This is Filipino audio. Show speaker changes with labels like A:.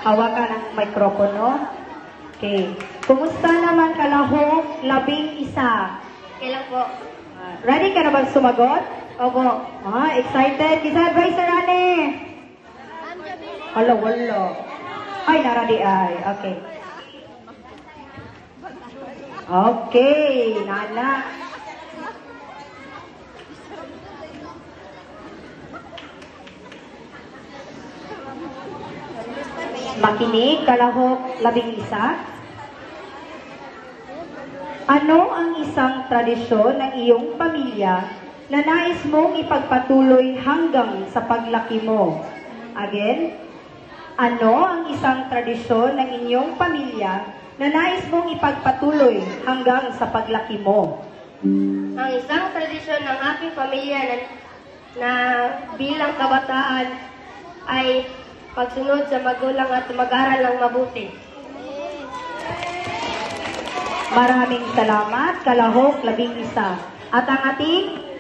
A: Hawakan ang mikropono. Okay. Kumusta naman kalahok, 11?
B: Kailan po?
A: Ready ka na bang sumagot?
B: Opo.
A: Excited? Kisa advisor, ane? Wala. Ay, naradi ay. Okay. Okay, Nana. Makinig, kalahok, 11. Ano ang isang tradisyon ng iyong pamilya na nais mong ipagpatuloy hanggang sa paglaki mo? Again, ano ang isang tradisyon ng inyong pamilya na nais mong ipagpatuloy hanggang sa paglaki mo?
B: Ang isang tradisyon ng aking pamilya na bilang kabataan ay pagsunod sa magulang at mag-aral ng mabuti.
A: Maraming salamat, kalahok, 11. At ang ating